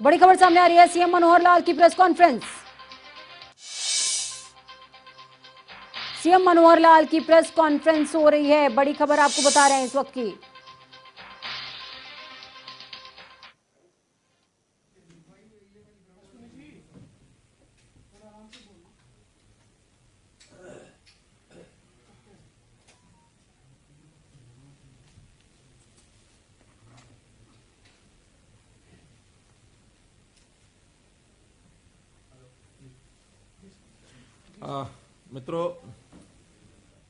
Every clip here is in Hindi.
बड़ी खबर सामने आ रही है। सीएम मनोहर लाल की press conference. CM Manohar Lal की प्रेस कॉन्फ्रेंस हो रही है। बड़ी खबर आपको बता रहे हैं इस वक्त की। मित्रों,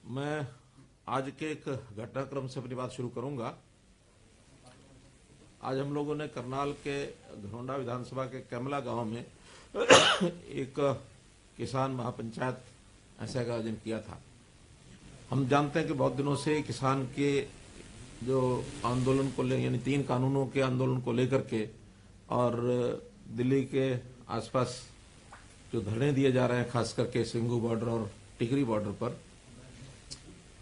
मैं आज के एक घटनाक्रम से अपनी बात शुरू करूंगा। आज हम लोगों ने करनाल के घरौंडा विधानसभा के कैमला गांव में एक किसान महापंचायत ऐसे का आयोजन किया था। हम जानते हैं कि बहुत दिनों से किसान के जो आंदोलन को ले यानी 3 कानूनों के आंदोलन को लेकर के और दिल्ली के आसपास जो धरने दिए जा रहे हैं, खास करके सिंघू बॉर्डर और टिकरी बॉर्डर पर,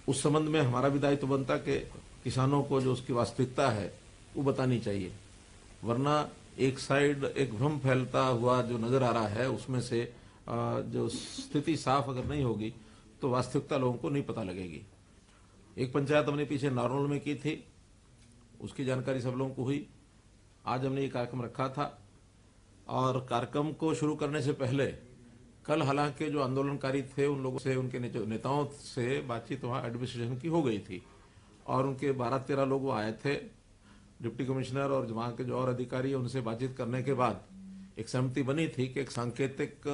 उस संबंध में हमारा भी दायित्व बनता कि किसानों को जो उसकी वास्तविकता है वो बतानी चाहिए। वरना एक साइड एक भ्रम फैलता हुआ जो नजर आ रहा है, उसमें से जो स्थिति साफ अगर नहीं होगी तो वास्तविकता लोगों को नहीं पता लगेगी। एक पंचायत हमने पीछे नारनौल में की थी, उसकी जानकारी सब लोगों को हुई। आज हमने ये कार्यक्रम रखा था और कार्यक्रम को शुरू करने से पहले कल हालांकि जो आंदोलनकारी थे उन लोगों से, उनके नेताओं से बातचीत वहाँ एडमिनिस्ट्रेशन की हो गई थी और उनके 12-13 लोग वो आए थे। डिप्टी कमिश्नर और वहाँ के जो और अधिकारी, उनसे बातचीत करने के बाद एक सहमति बनी थी कि एक सांकेतिक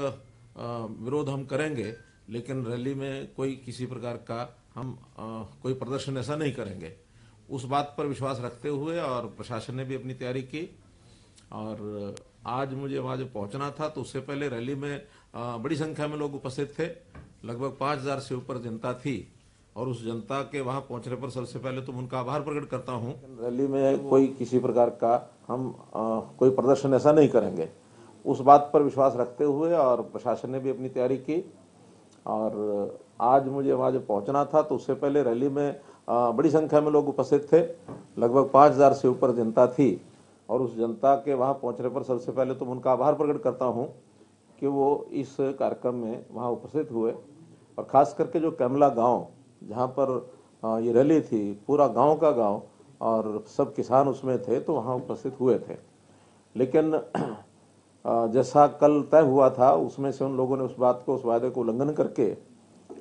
विरोध हम करेंगे, लेकिन रैली में कोई किसी प्रकार का हम कोई प्रदर्शन ऐसा नहीं करेंगे। उस बात पर विश्वास रखते हुए और प्रशासन ने भी अपनी तैयारी की और आज मुझे वहाँ जो पहुँचना था तो उससे पहले रैली में बड़ी संख्या में लोग उपस्थित थे। लगभग 5000 से ऊपर जनता थी और उस जनता के वहाँ पहुँचने पर सबसे पहले तो उनका आभार प्रकट करता हूँ। रैली में कोई किसी प्रकार का हम कोई प्रदर्शन ऐसा नहीं करेंगे, उस बात पर विश्वास रखते हुए और प्रशासन ने भी अपनी तैयारी की और आज मुझे वहाँ जो पहुँचना था तो उससे पहले रैली में बड़ी संख्या में लोग उपस्थित थे। लगभग 5000 से ऊपर जनता थी और उस जनता के वहाँ पहुँचने पर सबसे पहले तो उनका आभार प्रकट करता हूँ कि वो इस कार्यक्रम में वहाँ उपस्थित हुए। और ख़ास करके जो कैमला गांव जहाँ पर ये रैली थी, पूरा गांव का गांव और सब किसान उसमें थे, तो वहाँ उपस्थित हुए थे। लेकिन जैसा कल तय हुआ था उसमें से उन लोगों ने उस वायदे को उल्लंघन करके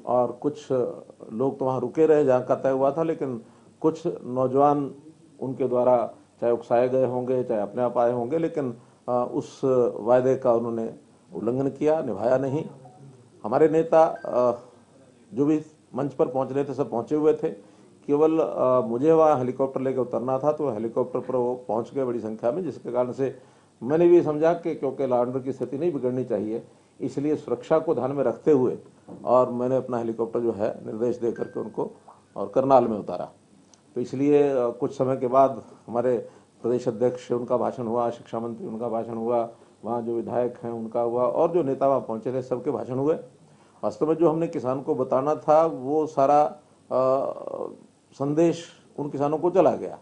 और कुछ लोग तो वहाँ रुके रहे जहाँ का तय हुआ था, लेकिन कुछ नौजवान उनके द्वारा चाहे उकसाए गए होंगे चाहे अपने आप आए होंगे, लेकिन उस वायदे का उन्होंने उल्लंघन किया, निभाया नहीं। हमारे नेता जो भी मंच पर पहुंच रहे थे सब पहुंचे हुए थे। केवल मुझे वहाँ हेलीकॉप्टर लेकर उतरना था तो हेलीकॉप्टर पर वो पहुंच गए बड़ी संख्या में, जिसके कारण से मैंने भी समझा कि क्योंकि लॉ एंड ऑर्डर की स्थिति नहीं बिगड़नी चाहिए, इसलिए सुरक्षा को ध्यान में रखते हुए और मैंने अपना हेलीकॉप्टर जो है निर्देश दे करके उनको और करनाल में उतारा। तो इसलिए कुछ समय के बाद हमारे प्रदेश अध्यक्ष उनका भाषण हुआ, शिक्षा मंत्री उनका भाषण हुआ, वहाँ जो विधायक हैं उनका हुआ और जो नेता वहाँ पहुँचे थे सबके भाषण हुए। वास्तव में जो हमने किसान को बताना था वो सारा संदेश उन किसानों को चला गया।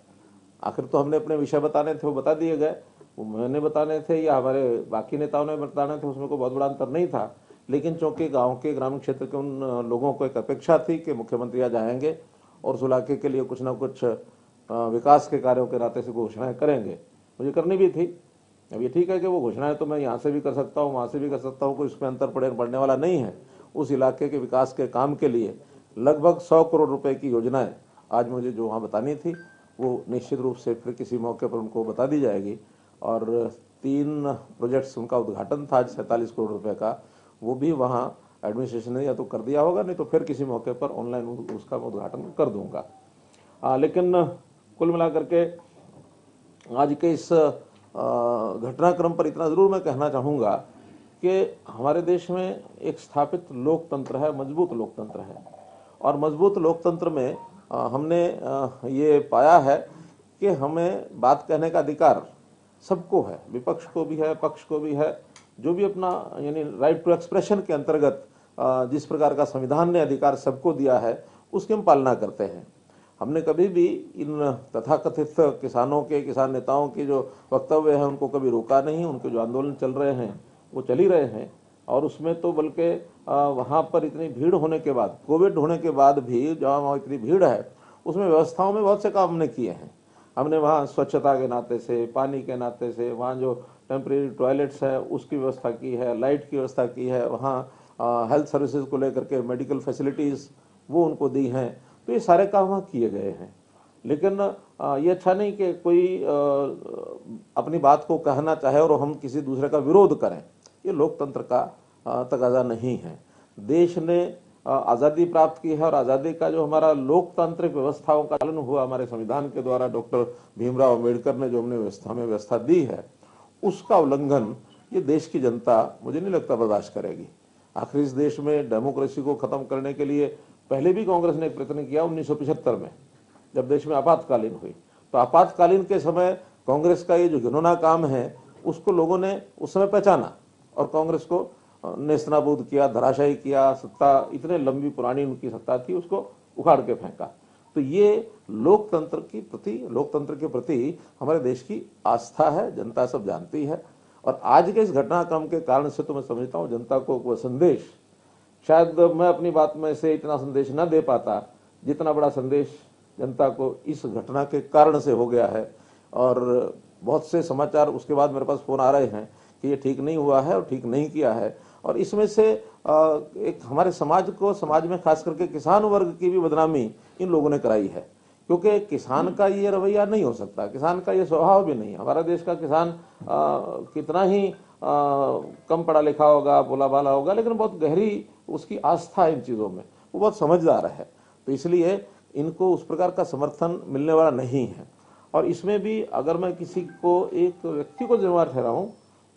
आखिर तो हमने अपने विषय बताने थे वो बता दिए गए, वो मैंने बताने थे या हमारे बाकी नेताओं ने बताने थे, उसमें कोई बहुत बड़ा अंतर नहीं था। लेकिन चूंकि गाँव के ग्रामीण क्षेत्र के उन लोगों को एक अपेक्षा थी कि मुख्यमंत्री आज आएंगे और उस इलाके के लिए कुछ ना कुछ विकास के कार्यों के नाते से घोषणाएं करेंगे, मुझे करनी भी थी। अब ये ठीक है कि वो घोषणाएं तो मैं यहाँ से भी कर सकता हूँ, वहाँ से भी कर सकता हूँ, कोई उसमें अंतर पड़ने वाला नहीं है। उस इलाके के विकास के काम के लिए लगभग 100 करोड़ रुपए की योजनाएं आज मुझे जो वहाँ बतानी थी वो निश्चित रूप से फिर किसी मौके पर उनको बता दी जाएगी। और 3 प्रोजेक्ट्स उनका उद्घाटन था 47 करोड़ रुपए का, वो भी वहाँ एडमिनिस्ट्रेशन ने या तो कर दिया होगा, नहीं तो फिर किसी मौके पर ऑनलाइन उसका उद्घाटन कर दूंगा। लेकिन कुल मिलाकर के आज के इस घटनाक्रम पर इतना ज़रूर मैं कहना चाहूँगा कि हमारे देश में एक स्थापित लोकतंत्र है, मजबूत लोकतंत्र है और मजबूत लोकतंत्र में हमने ये पाया है कि हमें बात कहने का अधिकार सबको है, विपक्ष को भी है, पक्ष को भी है। जो भी अपना यानी राइट टू एक्सप्रेशन के अंतर्गत जिस प्रकार का संविधान ने अधिकार सबको दिया है उसकी हम पालना करते हैं। हमने कभी भी इन तथाकथित किसानों के, किसान नेताओं के जो वक्तव्य हैं उनको कभी रोका नहीं। उनके जो आंदोलन चल रहे हैं वो चल ही रहे हैं, और उसमें तो बल्कि वहाँ पर इतनी भीड़ होने के बाद, कोविड होने के बाद भी जहाँ वहाँ इतनी भीड़ है, उसमें व्यवस्थाओं में बहुत से काम हमने किए हैं। हमने वहाँ स्वच्छता के नाते से, पानी के नाते से, वहाँ जो टेम्परेरी टॉयलेट्स है उसकी व्यवस्था की है, लाइट की व्यवस्था की है, वहाँ हेल्थ सर्विसेज को लेकर के मेडिकल फैसिलिटीज़ वो उनको दी हैं। तो ये सारे काम वहाँ किए गए हैं। लेकिन ये अच्छा नहीं कि कोई अपनी बात को कहना चाहे और हम किसी दूसरे का विरोध करें। ये लोकतंत्र का तकाजा नहीं है। देश ने आज़ादी प्राप्त की है, और आज़ादी का जो हमारा लोकतांत्रिक व्यवस्थाओं का पालन हुआ हमारे संविधान के द्वारा, डॉक्टर भीमराव अम्बेडकर ने जो हमने व्यवस्था दी है, उसका उल्लंघन ये देश की जनता मुझे नहीं लगता बर्दाश्त करेगी। आखिर इस देश में डेमोक्रेसी को खत्म करने के लिए पहले भी कांग्रेस ने एक प्रयत्न किया 1975 में, जब देश में आपातकालीन हुई। तो आपातकालीन के समय कांग्रेस का ये जो घिनौना काम है उसको लोगों ने उस समय पहचाना और कांग्रेस को नेस्तनाबूद किया, धराशायी किया। सत्ता इतने लंबी पुरानी उनकी सत्ता थी, उसको उखाड़ के फेंका। तो ये लोकतंत्र के प्रति हमारे देश की आस्था है, जनता सब जानती है। और आज के इस घटनाक्रम के कारण से तो मैं समझता हूँ जनता को वह संदेश, शायद मैं अपनी बात में से इतना संदेश न दे पाता जितना बड़ा संदेश जनता को इस घटना के कारण से हो गया है। और बहुत से समाचार उसके बाद मेरे पास फ़ोन आ रहे हैं कि ये ठीक नहीं हुआ है और ठीक नहीं किया है। और इसमें से एक हमारे समाज में खास करके किसान वर्ग की भी बदनामी इन लोगों ने कराई है, क्योंकि किसान का ये रवैया नहीं हो सकता, किसान का ये स्वभाव भी नहीं। हमारा देश का किसान कितना ही कम पढ़ा लिखा होगा, भोला भाला होगा, लेकिन बहुत गहरी उसकी आस्था है इन चीज़ों में, वो बहुत समझदार है। तो इसलिए इनको उस प्रकार का समर्थन मिलने वाला नहीं है। और इसमें भी अगर मैं किसी को, एक व्यक्ति को जिम्मेवार ठहराऊं,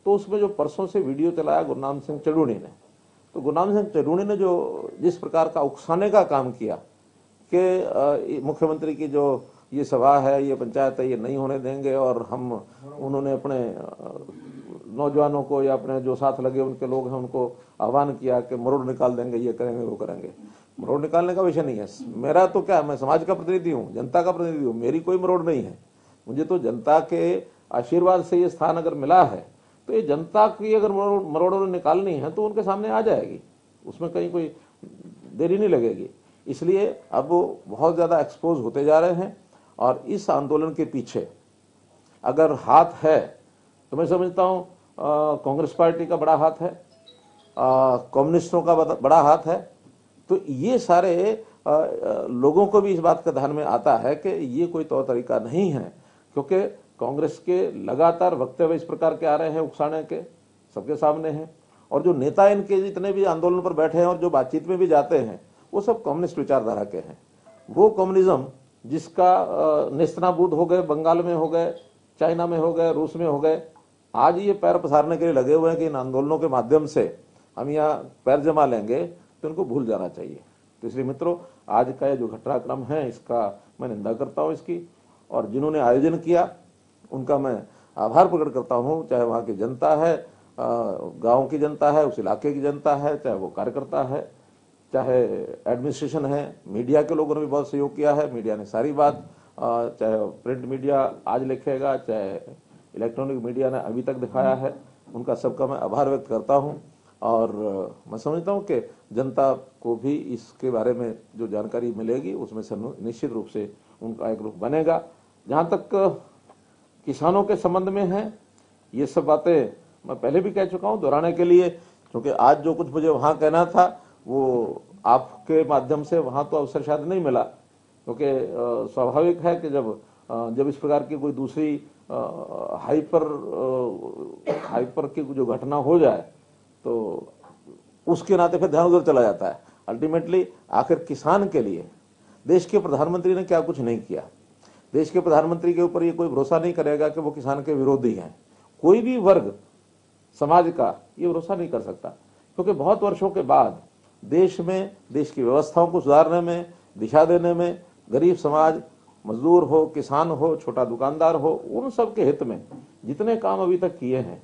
तो उसमें जो परसों से वीडियो चलाया गुरनाम सिंह चढ़ूनी ने, तो गुरनाम सिंह चढ़ूनी ने जो जिस प्रकार का उकसाने का काम किया कि मुख्यमंत्री की जो ये सभा है, ये पंचायत है, ये नहीं होने देंगे, और उन्होंने अपने नौजवानों को या अपने जो साथ लगे उनके लोग हैं उनको आह्वान किया कि मरोड़ निकाल देंगे, ये करेंगे, वो करेंगे। मरोड़ निकालने का विषय नहीं है मेरा। तो क्या, मैं समाज का प्रतिनिधि हूँ, जनता का प्रतिनिधि हूँ, मेरी कोई मरोड़ नहीं है। मुझे तो जनता के आशीर्वाद से ये स्थान अगर मिला है, तो ये जनता की अगर मरोड़ निकालनी है तो उनके सामने आ जाएगी, उसमें कहीं कोई देरी नहीं लगेगी। इसलिए अब वो बहुत ज़्यादा एक्सपोज होते जा रहे हैं। और इस आंदोलन के पीछे अगर हाथ है तो मैं समझता हूँ कांग्रेस पार्टी का बड़ा हाथ है, कम्युनिस्टों का बड़ा हाथ है। तो ये सारे लोगों को भी इस बात का ध्यान में आता है कि ये कोई तौर तरीका नहीं है, क्योंकि कांग्रेस के लगातार वक्तव्य इस प्रकार के आ रहे हैं, उकसाने के, सबके सामने हैं। और जो नेता इनके जितने भी आंदोलन पर बैठे हैं और जो बातचीत में भी जाते हैं, वो सब कम्युनिस्ट विचारधारा के हैं। वो कम्युनिज्म जिसका नेस्तनाबूद हो गए, बंगाल में हो गए, चाइना में हो गए, रूस में हो गए, आज ये पैर पसारने के लिए लगे हुए हैं कि इन आंदोलनों के माध्यम से हम यहाँ पैर जमा लेंगे, तो इनको भूल जाना चाहिए। तो इसलिए मित्रों, आज का ये जो घटनाक्रम है इसका मैं निंदा करता हूँ इसकी, और जिन्होंने आयोजन किया उनका मैं आभार प्रकट करता हूँ। चाहे वहाँ की जनता है, गांव की जनता है, उस इलाके की जनता है, चाहे वो कार्यकर्ता है, चाहे एडमिनिस्ट्रेशन है, मीडिया के लोगों ने भी बहुत सहयोग किया है। मीडिया ने सारी बात, चाहे प्रिंट मीडिया आज लिखेगा, चाहे इलेक्ट्रॉनिक मीडिया ने अभी तक दिखाया है, उनका सबका मैं आभार व्यक्त करता हूँ। और मैं समझता हूँ कि जनता को भी इसके बारे में जो जानकारी मिलेगी उसमें से निश्चित रूप से उनका एक रुख बनेगा। जहाँ तक किसानों के संबंध में है, ये सब बातें मैं पहले भी कह चुका हूँ, दोहराने के लिए, क्योंकि आज जो कुछ मुझे वहाँ कहना था वो आपके माध्यम से वहाँ तो अवसर शायद नहीं मिला, क्योंकि स्वाभाविक है कि जब इस प्रकार की कोई दूसरी हाइपर की जो घटना हो जाए तो उसके नाते फिर ध्यान उधर चला जाता है। अल्टीमेटली आखिर किसान के लिए देश के प्रधानमंत्री ने क्या कुछ नहीं किया। देश के प्रधानमंत्री के ऊपर ये कोई भरोसा नहीं करेगा कि वो किसान के विरोधी हैं। कोई भी वर्ग समाज का ये भरोसा नहीं कर सकता, क्योंकि बहुत वर्षों के बाद देश में, देश की व्यवस्थाओं को सुधारने में, दिशा देने में, गरीब समाज, मजदूर हो, किसान हो, छोटा दुकानदार हो, उन सब के हित में जितने काम अभी तक किए हैं,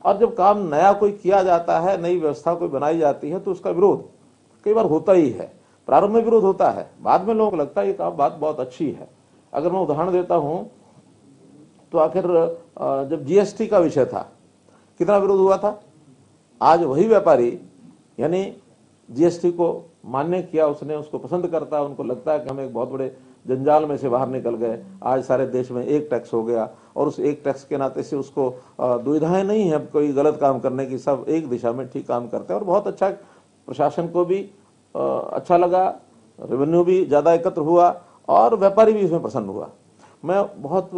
और जब काम नया कोई किया जाता है, नई व्यवस्था कोई बनाई जाती है, तो उसका विरोध कई बार होता ही है। प्रारंभ में विरोध होता है, बाद में लोगों को लगता है ये बात बहुत अच्छी है। अगर मैं उदाहरण देता हूं तो आखिर जब जीएसटी का विषय था कितना विरोध हुआ था। आज वही व्यापारी यानी जीएसटी को मान्य किया, उसने उसको पसंद करता है, उनको लगता है कि हम एक बहुत बड़े जंजाल में से बाहर निकल गए। आज सारे देश में एक टैक्स हो गया और उस एक टैक्स के नाते से उसको दुविधाएं नहीं है कोई गलत काम करने की, सब एक दिशा में ठीक काम करते हैं और बहुत अच्छा, प्रशासन को भी अच्छा लगा, रेवेन्यू भी ज्यादा एकत्र हुआ और व्यापारी भी इसमें प्रसन्न हुआ। मैं बहुत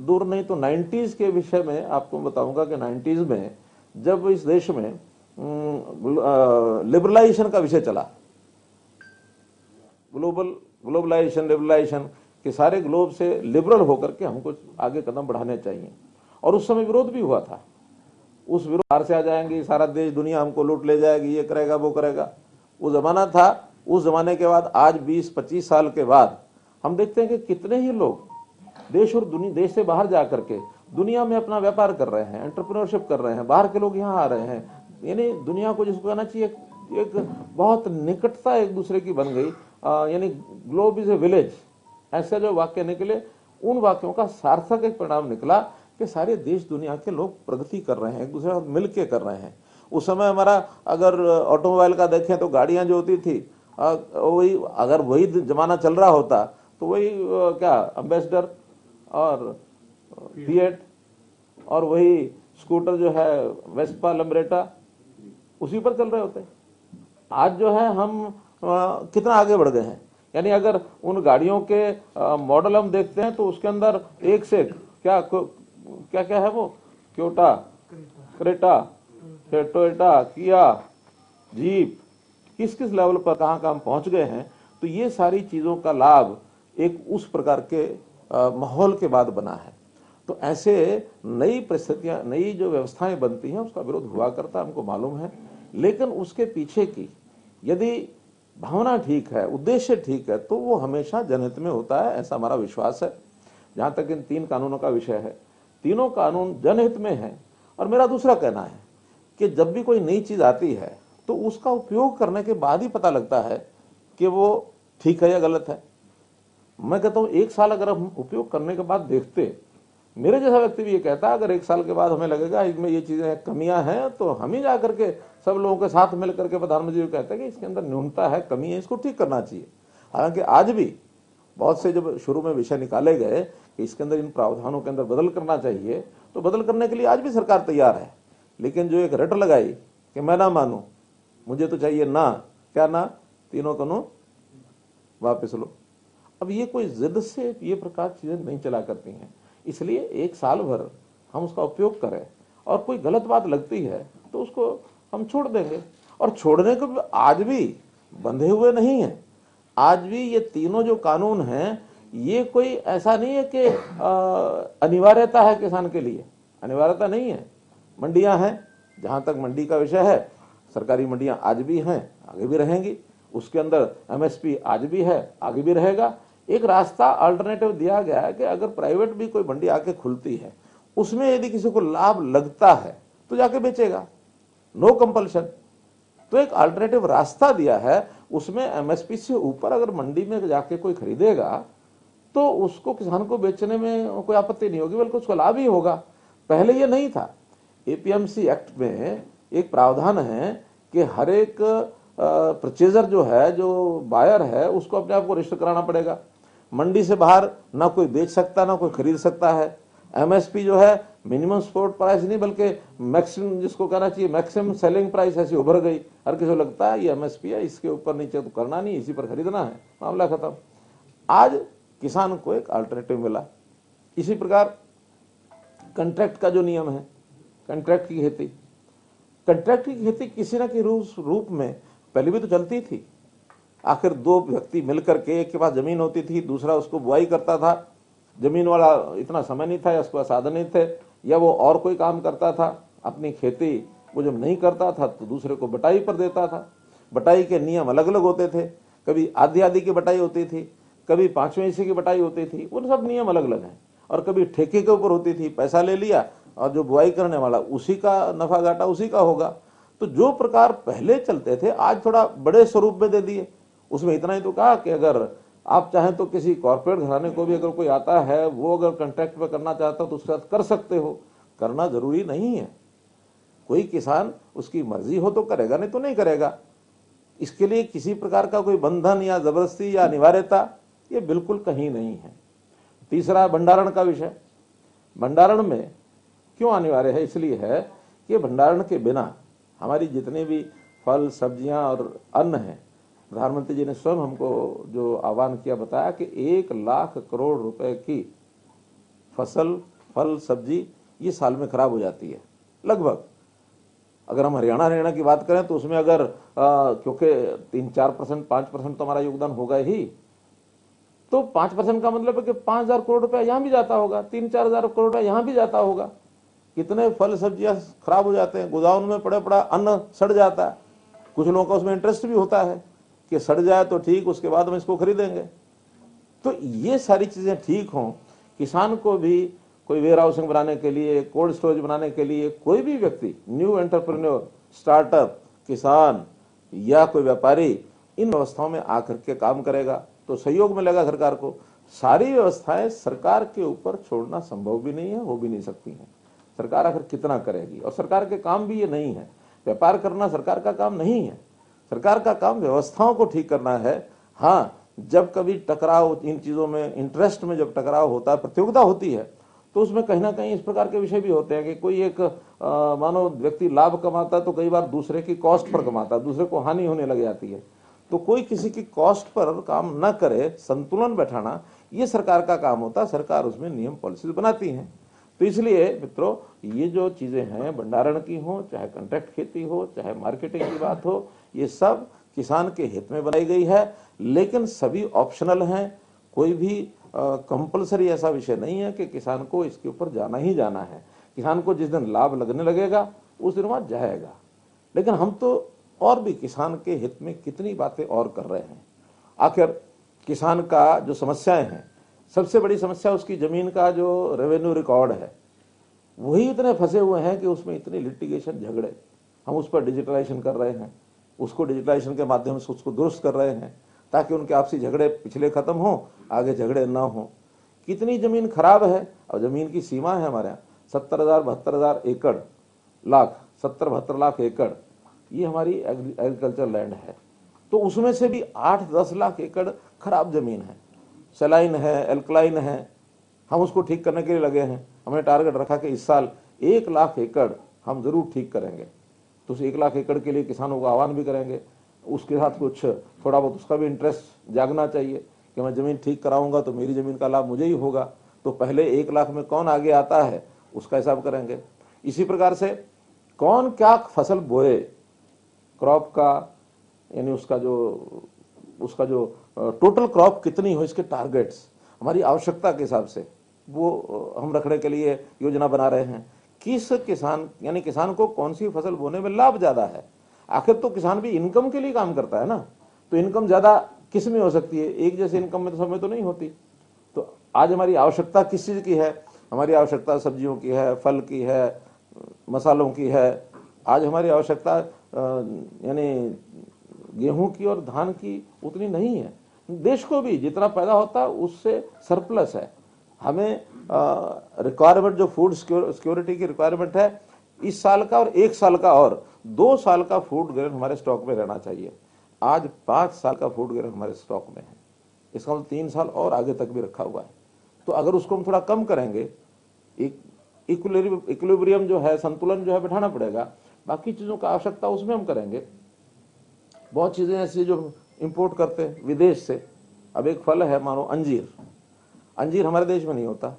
दूर नहीं तो 90s के विषय में आपको बताऊंगा कि 90s में जब इस देश में लिबरलाइजेशन का विषय चला, ग्लोबलाइजेशन के सारे ग्लोब से लिबरल होकर के हमको आगे कदम बढ़ाने चाहिए और उस समय विरोध भी हुआ था। उस विरोध बाहर से आ जाएंगे, सारा देश दुनिया हमको लूट ले जाएगी, ये करेगा वो करेगा, वो जमाना था। उस जमाने के बाद आज 20-25 साल के बाद हम देखते हैं कि कितने ही लोग देश और देश से बाहर जा करके दुनिया में अपना व्यापार कर रहे हैं, एंटरप्रेन्योरशिप कर रहे हैं, बाहर के लोग यहाँ आ रहे हैं। यानी दुनिया को जिसको कहना चाहिए एक बहुत निकटता एक दूसरे की बन गई, यानी ग्लोब इज ए विलेज, ऐसे जो वाक्य निकले उन वाक्यों का सार्थक एक परिणाम निकला कि सारे देश दुनिया के लोग प्रगति कर रहे हैं, एक दूसरे से मिलकर कर रहे हैं। उस समय हमारा अगर ऑटोमोबाइल का देखें तो गाड़ियां जो होती थी वही, अगर वही जमाना चल रहा होता तो वही क्या एम्बेसडर और फिएट और वही स्कूटर जो है वेस्पा लम्ब्रेटा उसी पर चल रहे होते। आज जो है हम कितना आगे बढ़ गए हैं। यानी अगर उन गाड़ियों के मॉडल हम देखते हैं तो उसके अंदर एक से क्या क्या क्या है, वो क्योटा, क्रेटा, टोयोटा, किया, जीप, किस किस लेवल पर कहाँ कहाँ पहुंच गए हैं। तो ये सारी चीजों का लाभ एक उस प्रकार के माहौल के बाद बना है। तो ऐसे नई परिस्थितियां, नई जो व्यवस्थाएं बनती हैं उसका विरोध हुआ करता, हमको मालूम है। लेकिन उसके पीछे की यदि भावना ठीक है, उद्देश्य ठीक है, तो वो हमेशा जनहित में होता है, ऐसा हमारा विश्वास है। जहां तक इन 3 कानूनों का विषय है, तीनों कानून जनहित में है। और मेरा दूसरा कहना है कि जब भी कोई नई चीज आती है तो उसका उपयोग करने के बाद ही पता लगता है कि वो ठीक है या गलत है। मैं कहता हूं 1 साल अगर हम उपयोग करने के बाद देखते, मेरे जैसा व्यक्ति भी ये कहता है अगर 1 साल के बाद हमें लगेगा इसमें ये चीजें कमियां हैं तो हम ही जाकर के सब लोगों के साथ मिलकर के प्रधानमंत्री जी कहते हैं कि इसके अंदर न्यूनता है, कमी है, इसको ठीक करना चाहिए। हालांकि आज भी बहुत से जब शुरू में विषय निकाले गए कि इसके अंदर इन प्रावधानों के अंदर बदल करना चाहिए, तो बदल करने के लिए आज भी सरकार तैयार है। लेकिन जो एक रट लगाई कि मैं ना मानूं, मुझे तो चाहिए ना, क्या ना, तीनों कानून वापस लो। अब ये कोई जिद से ये प्रकार चीजें नहीं चला करती हैं। इसलिए 1 साल भर हम उसका उपयोग करें और कोई गलत बात लगती है तो उसको हम छोड़ देंगे। और छोड़ने को आज भी बंधे हुए नहीं है। आज भी ये तीनों जो कानून हैं ये कोई ऐसा नहीं है कि अनिवार्यता है किसान के लिए, अनिवार्यता नहीं है। मंडियां हैं, जहां तक मंडी का विषय है, सरकारी मंडियां आज भी हैं, आगे भी रहेंगी। उसके अंदर एमएसपी आज भी है, आगे भी रहेगा। एक रास्ता अल्टरनेटिव दिया गया है कि अगर प्राइवेट भी कोई मंडी आके खुलती है, उसमें यदि किसी को लाभ लगता है तो जाके बेचेगा, नो कंपल्शन। तो एक अल्टरनेटिव रास्ता दिया है, उसमें एमएसपी से ऊपर अगर मंडी में जाके कोई खरीदेगा तो उसको किसान को बेचने में कोई आपत्ति नहीं होगी, बल्कि उसको लाभ ही होगा। पहले ये नहीं था। एपीएमसी एक्ट में एक प्रावधान है कि हर एक परचेजर जो है, जो बायर है, उसको अपने आप को रजिस्टर कराना पड़ेगा। मंडी से बाहर ना कोई बेच सकता, ना कोई खरीद सकता है। एमएसपी जो है मिनिमम सपोर्ट प्राइस नहीं बल्कि मैक्सिमम, जिसको कहना चाहिए मैक्सिमम सेलिंग प्राइस, ऐसी उभर गई। हर किसी को लगता है ये एमएसपी है, इसके ऊपर नीचे तो करना नहीं, इसी पर खरीदना है, मामला खत्म। आज किसान को एक अल्टरनेटिव मिला। इसी प्रकार कंट्रैक्ट का जो नियम है, कंट्रैक्ट की खेती, कंट्रैक्ट की खेती किसी न किसी रूप में पहले भी तो चलती थी। आखिर 2 व्यक्ति मिलकर के, एक के पास जमीन होती थी, दूसरा उसको बुआई करता था। जमीन वाला इतना समय नहीं था या उसके पास साधन नहीं थे, या वो और कोई काम करता था अपनी खेती, वो जब नहीं करता था तो दूसरे को बटाई पर देता था। बटाई के नियम अलग अलग होते थे, कभी आधी आधी की बटाई होती थी, कभी 5वें हिस्से की बटाई होती थी, उन सब नियम अलग अलग हैं। और कभी ठेके के ऊपर होती थी, पैसा ले लिया और जो बुआई करने वाला उसी का नफा घाटा उसी का होगा। तो जो प्रकार पहले चलते थे आज थोड़ा बड़े स्वरूप में दे दिए, उसमें इतना ही तो कहा कि अगर आप चाहें तो किसी कॉर्पोरेट घराने को भी अगर कोई आता है, वो अगर कॉन्ट्रैक्ट पे करना चाहता हो तो उसके साथ कर सकते हो, करना जरूरी नहीं है। कोई किसान उसकी मर्जी हो तो करेगा, नहीं तो नहीं करेगा। इसके लिए किसी प्रकार का कोई बंधन या जबरदस्ती या अनिवार्यता ये बिल्कुल कहीं नहीं है। तीसरा, भंडारण का विषय। भंडारण में क्यों अनिवार्य है? इसलिए है कि भंडारण के बिना हमारी जितने भी फल, सब्जियां और अन्न है, प्रधानमंत्री जी ने स्वयं हमको जो आह्वान किया, बताया कि 1 लाख करोड़ रुपए की फसल, फल, सब्जी ये साल में खराब हो जाती है लगभग। अगर हम हरियाणा की बात करें तो उसमें अगर क्योंकि 3-4%, 5% तो हमारा योगदान होगा ही, तो 5% का मतलब है कि 5,000 करोड़ रुपया यहां भी जाता होगा, 3-4 हजार करोड़ रुपया यहां भी जाता होगा। कितने फल सब्जियां खराब हो जाते हैं, गोदाम में पड़ा पड़ा अन्न सड़ जाता है। कुछ लोगों का उसमें इंटरेस्ट भी होता है कि सड़ जाए तो ठीक, उसके बाद हम इसको खरीदेंगे। तो ये सारी चीजें ठीक हों, किसान को भी कोई वेयर हाउसिंग बनाने के लिए, कोल्ड स्टोरेज बनाने के लिए, कोई भी व्यक्ति, न्यू एंटरप्रेन्योर, स्टार्टअप, किसान या कोई व्यापारी इन व्यवस्थाओं में आकर के काम करेगा तो सहयोग मिलेगा सरकार को। सारी व्यवस्थाएं सरकार के ऊपर छोड़ना संभव भी नहीं है, हो भी नहीं सकती हैं। सरकार आखिर कितना करेगी? और सरकार के काम भी ये नहीं है। व्यापार करना सरकार का काम नहीं है। सरकार का काम व्यवस्थाओं को ठीक करना है। हाँ, जब कभी टकराव, इन चीजों में इंटरेस्ट में जब टकराव होता है, प्रतियोगिता होती है, तो उसमें कहीं ना कहीं इस प्रकार के विषय भी होते हैं कि कोई एक मानो व्यक्ति लाभ कमाता है तो कई बार दूसरे की कॉस्ट पर कमाता है, दूसरे को हानि होने लग जाती है। तो कोई किसी की कॉस्ट पर काम न करे, संतुलन बैठाना ये सरकार का काम होता है। सरकार उसमें नियम पॉलिसीज बनाती है। तो इसलिए मित्रों, ये जो चीजें हैं, भंडारण की हो, चाहे कॉन्ट्रैक्ट खेती हो, चाहे मार्केटिंग की बात हो, ये सब किसान के हित में बनाई गई है। लेकिन सभी ऑप्शनल हैं, कोई भी कंपलसरी ऐसा विषय नहीं है कि किसान को इसके ऊपर जाना ही जाना है। किसान को जिस दिन लाभ लगने लगेगा उस दिन वहां जाएगा। लेकिन हम तो और भी किसान के हित में कितनी बातें और कर रहे हैं। आखिर किसान का जो समस्याएं हैं, सबसे बड़ी समस्या उसकी जमीन का जो रेवेन्यू रिकॉर्ड है, वही इतने फंसे हुए हैं कि उसमें इतनी लिटिगेशन, झगड़े। हम उस पर डिजिटलाइजेशन कर रहे हैं, उसको डिजिटलाइजेशन के माध्यम से उसको दुरुस्त कर रहे हैं ताकि उनके आपसी झगड़े पिछले खत्म हो, आगे झगड़े ना हो। कितनी जमीन खराब है, और जमीन की सीमा है हमारे यहाँ 70,000-72,000 एकड़, 70-72 लाख एकड़ ये हमारी एग्रीकल्चर लैंड है। तो उसमें से भी 8-10 लाख एकड़ खराब जमीन है, सलाइन है, एल्कलाइन है। हम उसको ठीक करने के लिए लगे हैं। हमने टारगेट रखा कि इस साल 1 लाख एकड़ हम जरूर ठीक करेंगे। तो उस 1 लाख एकड़ के लिए किसानों को आह्वान भी करेंगे। उसके साथ कुछ थोड़ा बहुत उसका भी इंटरेस्ट जागना चाहिए कि मैं जमीन ठीक कराऊंगा तो मेरी जमीन का लाभ मुझे ही होगा। तो पहले 1 लाख में कौन आगे आता है उसका हिसाब करेंगे। इसी प्रकार से कौन क्या फसल बोए, क्रॉप का, यानी उसका जो टोटल क्रॉप कितनी हो, इसके टारगेट्स हमारी आवश्यकता के हिसाब से वो हम रखने के लिए योजना बना रहे हैं। किस किसान, यानी किसान को कौन सी फसल बोने में लाभ ज्यादा है। आखिर तो किसान भी इनकम के लिए काम करता है ना, तो इनकम ज्यादा किस में हो सकती है? एक जैसे इनकम में तो सब में तो नहीं होती। तो आज हमारी आवश्यकता किस चीज की है? हमारी आवश्यकता सब्जियों की है, फल की है, मसालों की है। आज हमारी आवश्यकता यानी गेहूं की और धान की उतनी नहीं है। देश को भी जितना पैदा होता है उससे सरप्लस है। हमें रिक्वायरमेंट, जो फूड सिक्योरिटी की रिक्वायरमेंट है, इस साल का और 1 साल का और 2 साल का फूड ग्रेन हमारे स्टॉक में रहना चाहिए। आज 5 साल का फूड ग्रेन हमारे स्टॉक में है, इसका मतलब 3 साल और आगे तक भी रखा हुआ है। तो अगर उसको हम थोड़ा कम करेंगे, एक इक्विलिब्रियम जो है, संतुलन जो है बैठाना पड़ेगा। बाकी चीजों का आवश्यकता उसमें हम करेंगे। बहुत चीजें ऐसी जो इंपोर्ट करते हैं विदेश से। अब एक फल है मानो अंजीर, अंजीर हमारे देश में नहीं होता,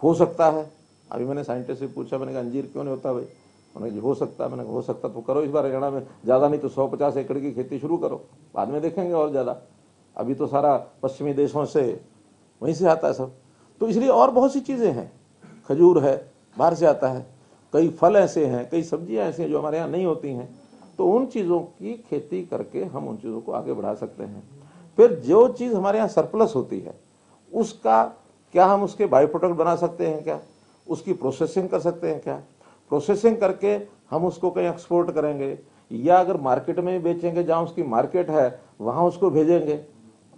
हो सकता है। अभी मैंने साइंटिस्ट से पूछा, मैंने कहा अंजीर क्यों नहीं होता भाई? उन्होंने हो सकता है। मैंने कहा हो सकता तो करो इस बार हरियाणा में, ज्यादा नहीं तो 150 एकड़ की खेती शुरू करो, बाद में देखेंगे और ज्यादा। अभी तो सारा पश्चिमी देशों से वहीं से आता है सब। तो इसलिए और बहुत सी चीजें हैं, खजूर है बाहर से आता है, कई फल ऐसे हैं, कई सब्जियां ऐसी हैं जो हमारे यहाँ नहीं होती हैं। तो उन चीजों की खेती करके हम उन चीजों को आगे बढ़ा सकते हैं। फिर जो चीज हमारे यहाँ सरप्लस होती है उसका क्या हम उसके बाई प्रोडक्ट बना सकते हैं, क्या उसकी प्रोसेसिंग कर सकते हैं, क्या प्रोसेसिंग करके हम उसको कहीं एक्सपोर्ट करेंगे या अगर मार्केट में भी बेचेंगे, जहां उसकी मार्केट है वहां उसको भेजेंगे।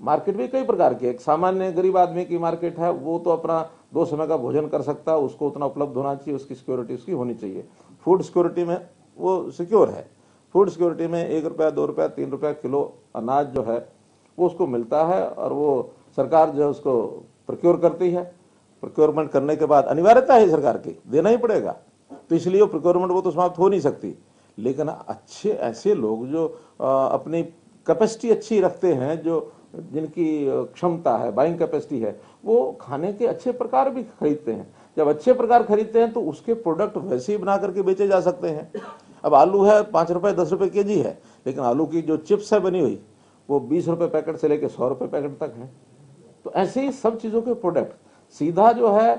मार्केट भी कई प्रकार की, एक सामान्य गरीब आदमी की मार्केट है, वो तो अपना 2 समय का भोजन कर सकता है, उसको उतना उपलब्ध होना चाहिए, उसकी सिक्योरिटी उसकी होनी चाहिए। फूड सिक्योरिटी में वो सिक्योर है। फूड सिक्योरिटी में 1 रुपया, 2 रुपया, 3 रुपया किलो अनाज जो है वो उसको मिलता है, और वो सरकार जो है उसको प्रोक्योर करती है। प्रोक्योरमेंट करने के बाद अनिवार्यता है सरकार की, देना ही पड़ेगा, तो इसलिए वो प्रोक्योरमेंट वो तो समाप्त हो नहीं सकती। लेकिन अच्छे ऐसे लोग जो अपनी कैपेसिटी अच्छी रखते हैं, जो जिनकी क्षमता है, बाइंग कैपेसिटी है, वो खाने के अच्छे प्रकार भी खरीदते हैं। जब अच्छे प्रकार खरीदते हैं तो उसके प्रोडक्ट वैसे ही बना करके बेचे जा सकते हैं। अब आलू है 5 रुपए 10 रुपए केजी है, लेकिन आलू की जो चिप्स है बनी हुई वो 20 रुपए पैकेट से लेकर 100 रुपए पैकेट तक है। तो ऐसे ही सब चीज़ों के प्रोडक्ट सीधा जो है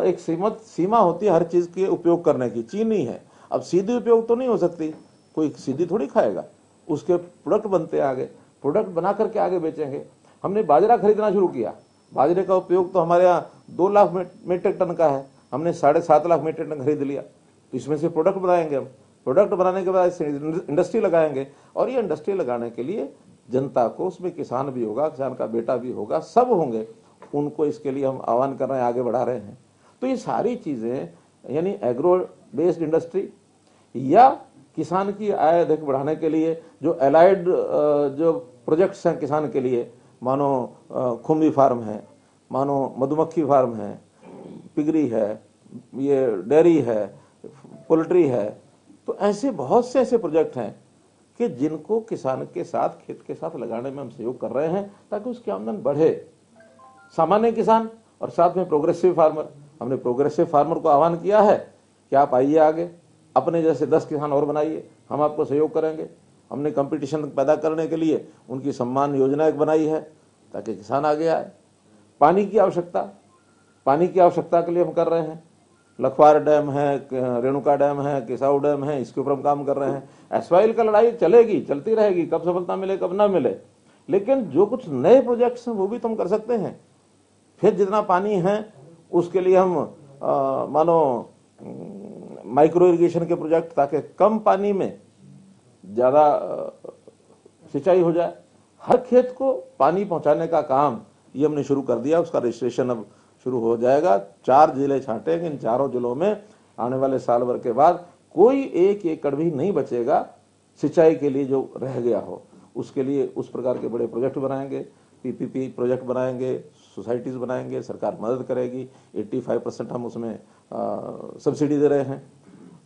एक सीमित सीमा होती है हर चीज़ के उपयोग करने की, चीनी है, अब सीधी उपयोग तो नहीं हो सकती, कोई सीधी थोड़ी खाएगा, उसके प्रोडक्ट बनते आगे, प्रोडक्ट बना करके आगे बेचेंगे। हमने बाजरा खरीदना शुरू किया, बाजरे का उपयोग तो हमारे यहाँ 2 लाख मीट्रिक टन का है, हमने 7.5 लाख मीट्रिक टन खरीद लिया। तो इसमें से प्रोडक्ट बनाएंगे हम, प्रोडक्ट बनाने के बाद इंडस्ट्री लगाएंगे, और ये इंडस्ट्री लगाने के लिए जनता को, उसमें किसान भी होगा, किसान का बेटा भी होगा, सब होंगे, उनको इसके लिए हम आह्वान कर रहे हैं, आगे बढ़ा रहे हैं। तो ये सारी चीज़ें यानी एग्रो बेस्ड इंडस्ट्री या किसान की आय अधिक बढ़ाने के लिए जो एलाइड जो प्रोजेक्ट्स हैं किसान के लिए, मानो खुम्बी फार्म है, मानो मधुमक्खी फार्म है, पिगरी है, ये डेयरी है, पोल्ट्री है, तो ऐसे बहुत से ऐसे प्रोजेक्ट हैं कि जिनको किसान के साथ, खेत के साथ लगाने में हम सहयोग कर रहे हैं ताकि उसकी आमदन बढ़े। सामान्य किसान और साथ में प्रोग्रेसिव फार्मर, हमने प्रोग्रेसिव फार्मर को आह्वान किया है कि आप आइए आगे, अपने जैसे 10 किसान और बनाइए, हम आपको सहयोग करेंगे। हमने कंपटीशन पैदा करने के लिए उनकी सम्मान योजना एक बनाई है ताकि किसान आगे आए। पानी की आवश्यकता के लिए हम कर रहे हैं, लखवार डैम है, रेणुका डैम है, किसाऊ डैम है, इसके ऊपर हम काम कर रहे हैं। एसवाइल का लड़ाई चलेगी, चलती रहेगी, कब सफलता मिले कब ना मिले, लेकिन जो कुछ नए प्रोजेक्ट्स हैं वो भी तो हम कर सकते हैं। फिर जितना पानी है उसके लिए हम मानो माइक्रो इरिगेशन के प्रोजेक्ट, ताकि कम पानी में ज़्यादा सिंचाई हो जाए। हर खेत को पानी पहुंचाने का काम ये हमने शुरू कर दिया, उसका रजिस्ट्रेशन अब शुरू हो जाएगा। 4 जिले छांटेंगे, इन चारों जिलों में आने वाले साल भर के बाद कोई 1 एकड़ भी नहीं बचेगा सिंचाई के लिए जो रह गया हो। उसके लिए उस प्रकार के बड़े प्रोजेक्ट बनाएंगे, पीपीपी प्रोजेक्ट बनाएंगे, सोसाइटीज बनाएंगे, सरकार मदद करेगी, 85% हम उसमें सब्सिडी दे रहे हैं।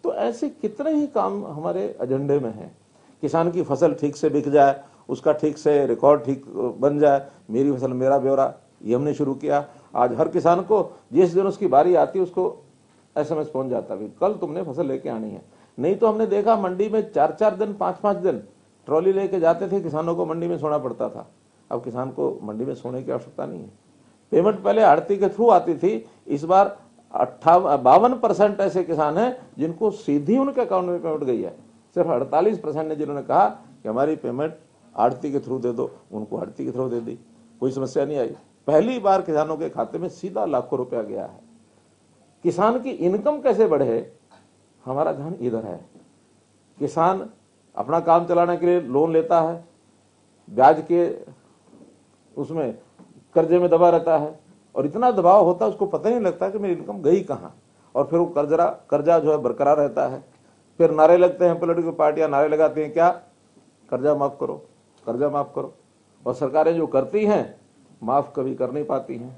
तो ऐसे कितने ही काम हमारे एजेंडे में हैं। किसान की फसल ठीक से बिक जाए, उसका ठीक से रिकॉर्ड ठीक बन जाए, मेरी फसल मेरा ब्यौरा, ये हमने शुरू किया। आज हर किसान को जिस दिन उसकी बारी आती है उसको SMS पहुंच जाता है, कल तुमने फसल लेके आनी है। नहीं तो हमने देखा मंडी में 4-4 दिन 5-5 दिन ट्रॉली लेके जाते थे, किसानों को मंडी में सोना पड़ता था। अब किसान को मंडी में सोने की आवश्यकता नहीं है। पेमेंट पहले आड़ती के थ्रू आती थी, इस बार 52% ऐसे किसान हैं जिनको सीधी उनके अकाउंट में पेमेंट गई है। सिर्फ 48% ने जिन्होंने कहा कि हमारी पेमेंट आड़ती के थ्रू दे दो, उनको आड़ती के थ्रू दे दी, कोई समस्या नहीं आई। पहली बार किसानों के खाते में सीधा लाखों रुपया गया है। किसान की इनकम कैसे बढ़े, हमारा ध्यान इधर है। किसान अपना काम चलाने के लिए लोन लेता है, ब्याज के उसमें कर्जे में दबा रहता है, और इतना दबाव होता है उसको पता ही नहीं लगता कि मेरी इनकम गई कहाँ, और फिर वो कर्जा जो है बरकरार रहता है। फिर नारे लगते हैं, पॉलिटिकल पार्टियां नारे लगाती हैं, क्या कर्जा माफ करो, कर्जा माफ करो, और सरकारें जो करती हैं माफ कभी कर नहीं पाती हैं।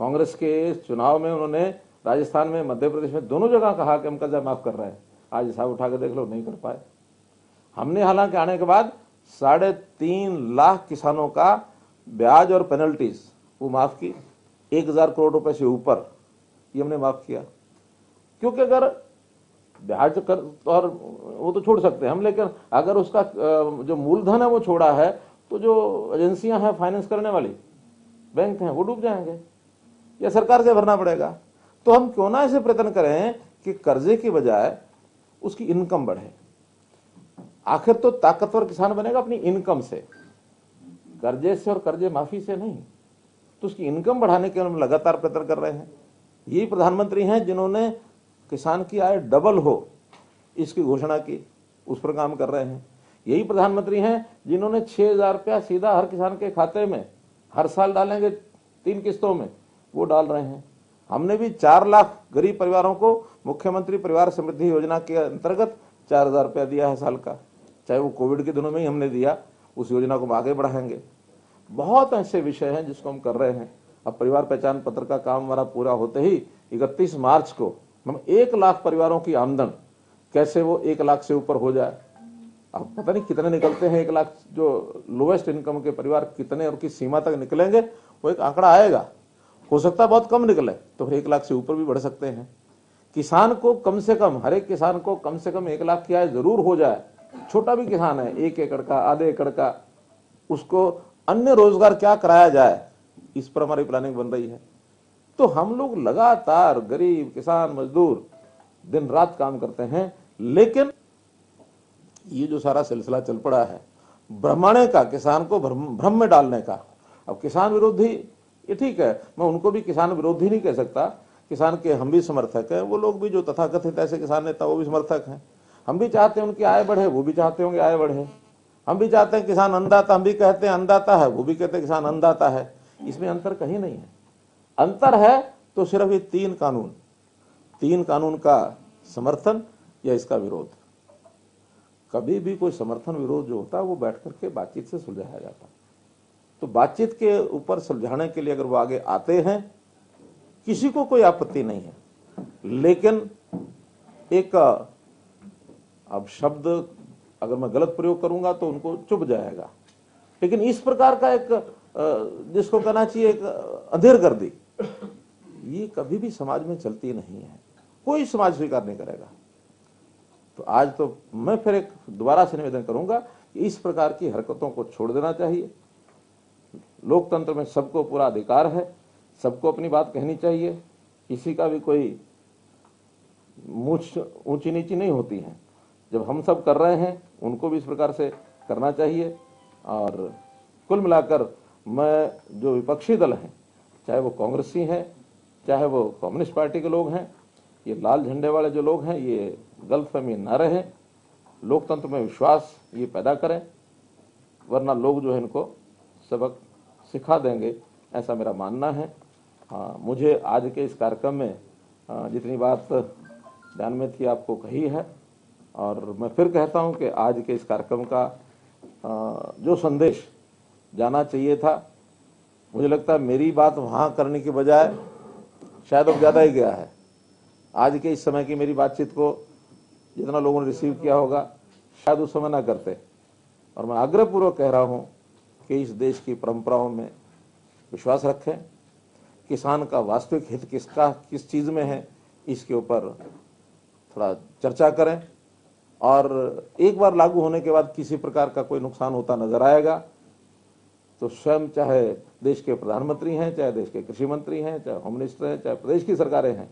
कांग्रेस के चुनाव में उन्होंने राजस्थान में, मध्य प्रदेश में, दोनों जगह कहा कि हम कर्जा माफ कर रहे हैं। आज हिसाब उठा के देख लो, नहीं कर पाए। हमने हालांकि आने के बाद 3.5 लाख किसानों का ब्याज और पेनल्टीज वो माफ की, 1000 करोड़ रुपए से ऊपर ये हमने माफ किया। क्योंकि अगर ब्याज कर और वो तो छोड़ सकते हैं हम, लेकिन अगर उसका जो मूलधन है वो छोड़ा है तो जो एजेंसियां हैं फाइनेंस करने वाली, बैंक हैं, वो डूब जाएंगे या सरकार से भरना पड़ेगा। तो हम क्यों ना ऐसे प्रयत्न करें कि कर्जे की बजाय उसकी इनकम बढ़े। आखिर तो ताकतवर किसान बनेगा अपनी इनकम से, कर्जे से और कर्जे माफी से नहीं। तो उसकी इनकम बढ़ाने के लिए हम लगातार प्रयत्न कर रहे हैं। यही प्रधानमंत्री हैं जिन्होंने किसान की आय डबल हो इसकी घोषणा की। उस पर काम कर रहे हैं। यही प्रधानमंत्री हैं जिन्होंने 6,000 रुपया सीधा हर किसान के खाते में हर साल डालेंगे 3 किस्तों में, वो डाल रहे हैं। हमने भी 4 लाख गरीब परिवारों को मुख्यमंत्री परिवार समृद्धि योजना के अंतर्गत 4,000 रुपया दिया है साल का, चाहे वो कोविड के दिनों में ही हमने दिया, उस योजना को हम आगे बढ़ाएंगे। बहुत ऐसे विषय हैं जिसको हम कर रहे हैं। अब परिवार पहचान पत्र का काम हमारा पूरा होते ही 31 मार्च को हम 1 लाख परिवारों की आमदन कैसे वो 1 लाख से ऊपर हो जाए। अब पता नहीं कितने निकलते हैं 1 लाख, जो लोएस्ट इनकम के परिवार कितने और किस सीमा तक निकलेंगे, वो एक आंकड़ा आएगा। हो सकता है बहुत कम निकले तो फिर 1 लाख से ऊपर भी बढ़ सकते हैं। किसान को कम से कम, हर एक किसान को कम से कम 1 लाख की आय जरूर हो जाए। छोटा भी किसान है, 1 एकड़ का, आधे एकड़ का, उसको अन्य रोजगार क्या कराया जाए, इस पर हमारी प्लानिंग बन रही है। तो हम लोग लगातार गरीब किसान मजदूर दिन रात काम करते हैं, लेकिन ये जो सारा सिलसिला चल पड़ा है भ्रमाने का, किसान को भ्रम में डालने का। अब किसान विरोधी, ये ठीक है, मैं उनको भी किसान विरोधी नहीं कह सकता, किसान के हम भी समर्थक हैं, वो लोग भी जो तथाकथित ऐसे किसान नेता वो भी समर्थक हैं। हम भी चाहते हैं उनकी आय बढ़े, वो भी चाहते होंगे आय बढ़े। हम भी चाहते हैं किसान अन्नदाता, हम भी कहते हैं अन्नदाता है, वो भी कहते हैं किसान अन्नदाता है। इसमें अंतर कहीं नहीं है। अंतर है तो सिर्फ ये 3 कानून का समर्थन या इसका विरोध। कभी भी कोई समर्थन विरोध जो होता है वो बैठ करके बातचीत से सुलझाया जाता है। तो बातचीत के ऊपर सुलझाने के लिए अगर वो आगे आते हैं, किसी को कोई आपत्ति नहीं है। लेकिन एक अब शब्द अगर मैं गलत प्रयोग करूंगा तो उनको चुभ जाएगा, लेकिन इस प्रकार का एक जिसको कहना चाहिए एक अधेर कर दी, ये कभी भी समाज में चलती नहीं है। कोई समाज स्वीकार नहीं करेगा। तो आज तो मैं फिर एक दोबारा से निवेदन करूंगा कि इस प्रकार की हरकतों को छोड़ देना चाहिए। लोकतंत्र में सबको पूरा अधिकार है, सबको अपनी बात कहनी चाहिए, किसी का भी कोई मूछ ऊंची नीची नहीं होती है। जब हम सब कर रहे हैं उनको भी इस प्रकार से करना चाहिए। और कुल मिलाकर मैं जो विपक्षी दल हैं, चाहे वो कांग्रेसी हैं, चाहे वो कम्युनिस्ट पार्टी के लोग हैं, ये लाल झंडे वाले जो लोग हैं, ये गलतफहमी न रहे, लोकतंत्र में विश्वास ये पैदा करें, वरना लोग जो है इनको सबक सिखा देंगे, ऐसा मेरा मानना है। मुझे आज के इस कार्यक्रम में जितनी बात ध्यान में थी आपको कही है, और मैं फिर कहता हूं कि आज के इस कार्यक्रम का जो संदेश जाना चाहिए था, मुझे लगता है मेरी बात वहां करने की बजाय शायद अब ज़्यादा ही गया है। आज के इस समय की मेरी बातचीत को जितना लोगों ने रिसीव किया होगा शायद उस समय ना करते। और मैं आग्रहपूर्वक कह रहा हूं कि इस देश की परंपराओं में विश्वास रखें, किसान का वास्तविक हित किस चीज़ में है, इसके ऊपर थोड़ा चर्चा करें, और एक बार लागू होने के बाद किसी प्रकार का कोई नुकसान होता नजर आएगा तो स्वयं, चाहे देश के प्रधानमंत्री हैं, चाहे देश के कृषि मंत्री हैं, चाहे होम मिनिस्टर हैं, चाहे प्रदेश की सरकारें हैं,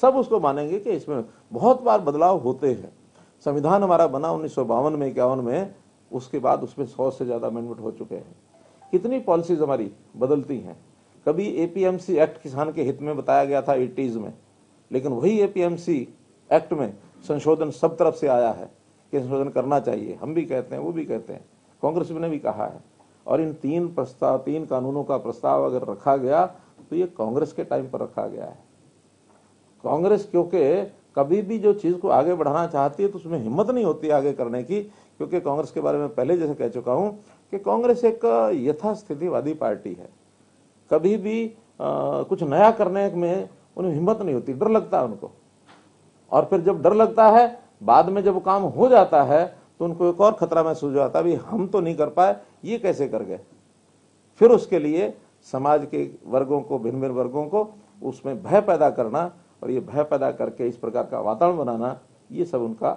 सब उसको मानेंगे कि इसमें बहुत बार बदलाव होते हैं। संविधान हमारा बना 1952 में, 51 में, उसके बाद उसमें 100 से ज़्यादा अमेंडमेंट हो चुके हैं। कितनी पॉलिसीज हमारी बदलती हैं। कभी एपीएमसी एक्ट किसान के हित में बताया गया था 80s में, लेकिन वही एपीएमसी एक्ट में संशोधन सब तरफ से आया है कि संशोधन करना चाहिए। हम भी कहते हैं, वो भी कहते हैं, कांग्रेस ने भी कहा है। और इन 3 कानूनों का प्रस्ताव अगर रखा गया तो ये कांग्रेस के टाइम पर रखा गया है। कांग्रेस क्योंकि कभी भी जो चीज को आगे बढ़ाना चाहती है तो उसमें हिम्मत नहीं होती आगे करने की, क्योंकि कांग्रेस के बारे में पहले जैसे कह चुका हूं कि कांग्रेस एक यथास्थितिवादी पार्टी है। कभी भी कुछ नया करने में उन्हें हिम्मत नहीं होती, डर लगता है उनको। और फिर जब डर लगता है, बाद में जब काम हो जाता है तो उनको एक और खतरा महसूस होता है, भाई हम तो नहीं कर पाए, ये कैसे कर गए। फिर उसके लिए समाज के वर्गों को, भिन्न भिन्न वर्गों को उसमें भय पैदा करना, और ये भय पैदा करके इस प्रकार का वातावरण बनाना, ये सब उनका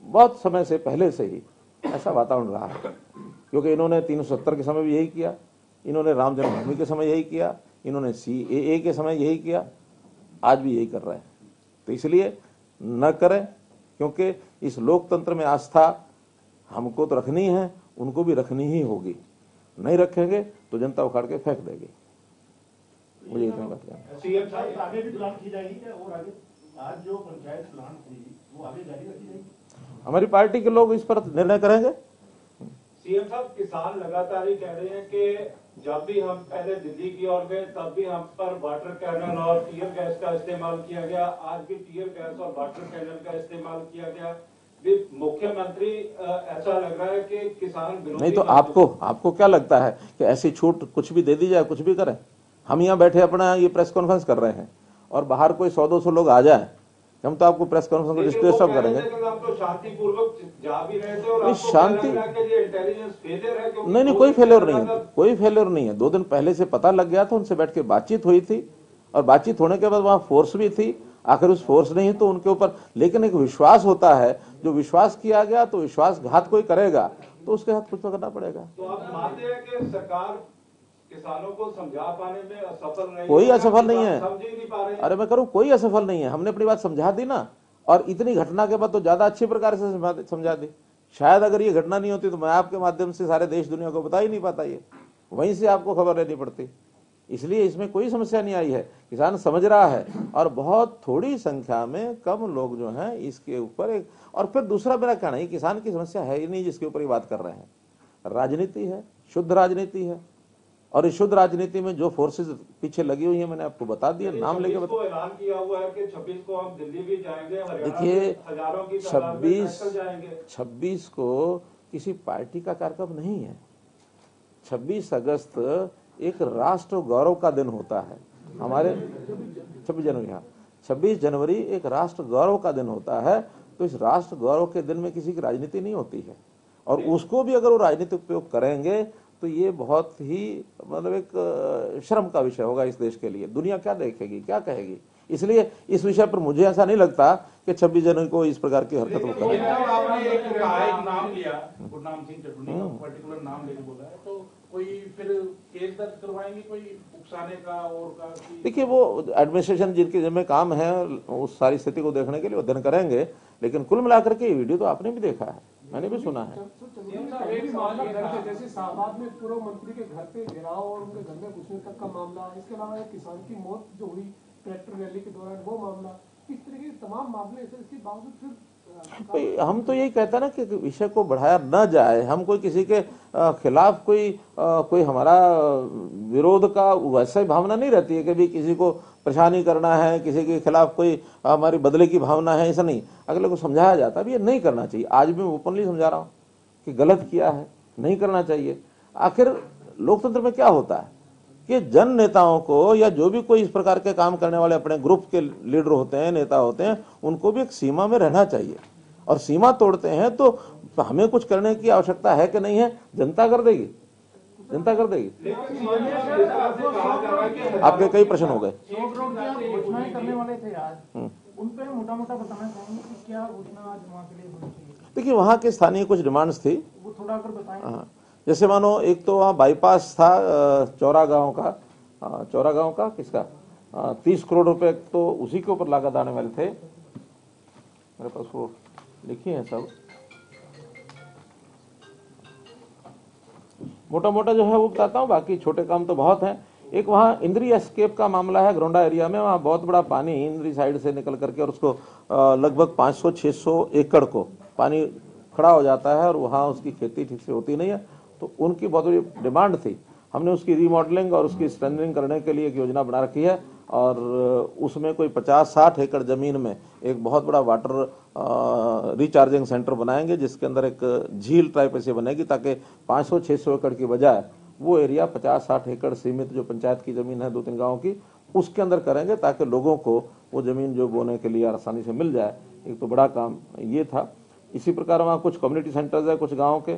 बहुत समय से पहले से ही ऐसा वातावरण रहा है। क्योंकि इन्होंने 370 के समय भी यही किया, इन्होंने राम जन्मभूमि के समय यही किया, इन्होंने CAA के समय यही किया, आज भी यही कर रहे हैं। तो इसलिए न करें, क्योंकि इस लोकतंत्र में आस्था हमको तो रखनी है, उनको भी रखनी ही होगी। नहीं रखेंगे तो जनता उखाड़ के फेंक देगी। मुझे इतना बात करना। सीएम साहब आगे भी प्लान की जाएगी क्या? और आगे आज जो पंचायत प्लान थी वो आगे जारी रखी जाएगी? हमारी पार्टी के लोग इस पर निर्णय करेंगे। सीएम साहब, किसान लगातार ही कह रहे हैं कि जब भी हम पहले दिल्ली की ओर गए तब भी हम पर वाटर कैनन और टीयर गैस का इस्तेमाल किया गया, आज भी टीयर गैस और वाटर कैनन का इस्तेमाल किया गया। भी मुख्यमंत्री ऐसा लग रहा है कि किसान विरोधी। नहीं तो आपको क्या लगता है कि ऐसी छूट कुछ भी दे दी जाए, कुछ भी करें? हम यहाँ बैठे अपना ये प्रेस कॉन्फ्रेंस कर रहे हैं और बाहर कोई 100-200 लोग आ जाए, हम तो आपको प्रेस कॉन्फ्रेंस को डिस्टर्ब करेंगे। हम तो शांतिपूर्वक जा भी रहे थे और नहीं, आपको शांति इंटेलिजेंस फेलियर है। नहीं, कोई फेलियर नहीं है, कोई फेलियर नहीं है। 2 दिन पहले से पता लग गया था, उनसे बैठ के बातचीत हुई थी और बातचीत होने के बाद वहां फोर्स भी थी। आखिर उस फोर्स नहीं तो उनके ऊपर, लेकिन एक विश्वास होता है, जो विश्वास किया गया तो विश्वासघात कोई करेगा तो उसके हाथ कुछ तो करना पड़ेगा। तो आप मानते हैं कि सरकार किसानों को समझा पाने में असफल नहीं? कोई असफल नहीं है। समझ ही नहीं पा रहे हैं। अरे मैं करूं, कोई असफल नहीं है। हमने अपनी बात समझा दी ना, और इतनी घटना के बाद तो ज्यादा अच्छी प्रकार से समझा दी। शायद अगर ये घटना नहीं होती तो मैं आपके माध्यम से सारे देश दुनिया को बता ही नहीं पाता, ये वहीं से आपको खबर लेनी पड़ती। इसलिए इसमें कोई समस्या नहीं आई है, किसान समझ रहा है और बहुत थोड़ी संख्या में कम लोग जो हैं इसके ऊपर एक। और फिर दूसरा मेरा कहना है, किसान की समस्या है ही नहीं जिसके ऊपर ये बात कर रहे हैं, राजनीति है, शुद्ध राजनीति है। और इस शुद्ध राजनीति में जो फोर्सेस पीछे लगी हुई है मैंने आपको बता दिया, नाम लेके बता। ऐलान किया हुआ है कि 26 को हम दिल्ली भी जाएंगे, देखिए, हजारों की तादाद में पैदल जाएंगे। 26 को किसी पार्टी का कार्यक्रम नहीं है। 26 अगस्त एक राष्ट्र गौरव का दिन होता है हमारे। 26 जनवरी, हाँ 26 जनवरी एक राष्ट्र गौरव का दिन होता है। तो इस राष्ट्र गौरव के दिन में किसी की राजनीति नहीं होती है, और उसको भी अगर वो राजनीतिक उपयोग करेंगे तो ये बहुत ही मतलब एक शर्म का विषय होगा इस देश के लिए। दुनिया क्या देखेगी, क्या कहेगी? इसलिए इस विषय पर मुझे ऐसा नहीं लगता कि 26 जनवरी को इस प्रकार की हरकत वो करें। आपने एक नाम लिया, गुरनाम सिंह चटनी का पर्टिकुलर नाम लेके बोला है, तो कोई फिर केस दर्ज करवाएंगे कोई उकसाने का और का? देखिए, वो एडमिनिस्ट्रेशन जिनके जिम्मे काम है उस सारी स्थिति को देखने के लिए अध्ययन करेंगे, लेकिन कुल मिलाकर के ये वीडियो तो आपने भी देखा है, मैंने भी सुना है। जैसे शाहबाद में पूर्व मंत्री के घर पे घेराव और उनके घर में घुसने तक का मामला, इसके अलावा एक किसान की मौत जो हुई ट्रैक्टर रैली के दौरान वो मामला, इस तरह के तमाम मामले इसके बावजूद फिर हम तो यही कहते हैं ना कि विषय को बढ़ाया न जाए। हम कोई किसी के खिलाफ कोई हमारा विरोध का वैसा भावना नहीं रहती है कि भी किसी को परेशानी करना है, किसी के खिलाफ कोई हमारी बदले की भावना है, ऐसा नहीं। अगले को समझाया जाता है भी ये नहीं करना चाहिए। आज भी मैं ओपनली समझा रहा हूँ कि गलत किया है, नहीं करना चाहिए। आखिर लोकतंत्र में क्या होता है कि जन नेताओं को या जो भी कोई इस प्रकार के काम करने वाले अपने ग्रुप के लीडर होते हैं, नेता होते हैं, उनको भी एक सीमा में रहना चाहिए। और सीमा तोड़ते हैं तो हमें कुछ करने की आवश्यकता है कि नहीं है, जनता कर देगी, जनता कर देगी। आपके कई प्रश्न हो गए। करने वाले थे आज, उन पे मोटा मोटा बताना चाहेंगे कि क्या घोषणा आज वहाँ के लिए होनी चाहिए? देखिए, वहाँ के स्थानीय कुछ डिमांड्स थी, वो थोड़ा अगर बताएं। हाँ, जैसे मानो एक तो वहाँ बाईपास था चौरा गांव का किसका 30 करोड़ रुपए तो उसी के ऊपर लागत आने वाले थे। मेरे पास वो लिखी है सब, मोटा मोटा जो है वो बताता हूँ, बाकी छोटे काम तो बहुत हैं। एक वहाँ इंद्री एस्केप का मामला है घरोंडा एरिया में। वहाँ बहुत बड़ा पानी इंद्री साइड से निकल करके और उसको लगभग 500-600 एकड़ को पानी खड़ा हो जाता है और वहाँ उसकी खेती ठीक से होती नहीं है। तो उनकी बहुत बड़ी डिमांड थी। हमने उसकी रीमॉडलिंग और उसकी स्ट्रेंथनिंग करने के लिए एक योजना बना रखी है और उसमें कोई 50-60 एकड़ ज़मीन में एक बहुत बड़ा वाटर रिचार्जिंग सेंटर बनाएंगे, जिसके अंदर एक झील टाइप ऐसे बनेगी ताकि 500-600 एकड़ की बजाय वो एरिया 50-60 एकड़ सीमित जो पंचायत की ज़मीन है 2-3 गाँव की, उसके अंदर करेंगे ताकि लोगों को वो ज़मीन जो बोने के लिए आसानी से मिल जाए। एक तो बड़ा काम ये था। इसी प्रकार वहाँ कुछ कम्युनिटी सेंटर्स है कुछ गाँव के।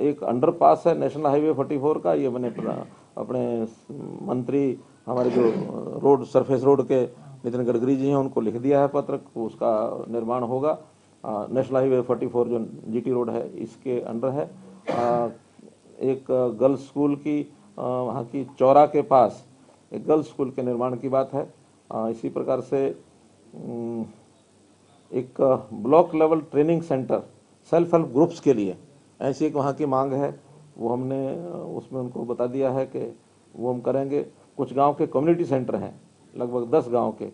एक अंडरपास है नेशनल हाईवे 44 का, ये मैंने अपने मंत्री हमारे जो रोड सरफेस रोड के नितिन गडकरी जी हैं उनको लिख दिया है पत्र, उसका निर्माण होगा। नेशनल हाईवे 44 जो जीटी रोड है इसके अंडर है। एक गर्ल्स स्कूल की वहाँ की चौरा के पास एक गर्ल्स स्कूल के निर्माण की बात है। इसी प्रकार से एक block level training centre self help groups के लिए ऐसी एक वहाँ की मांग है, वो हमने उसमें उनको बता दिया है कि वो हम करेंगे। कुछ गांव के कम्युनिटी सेंटर हैं लगभग 10 गांव के,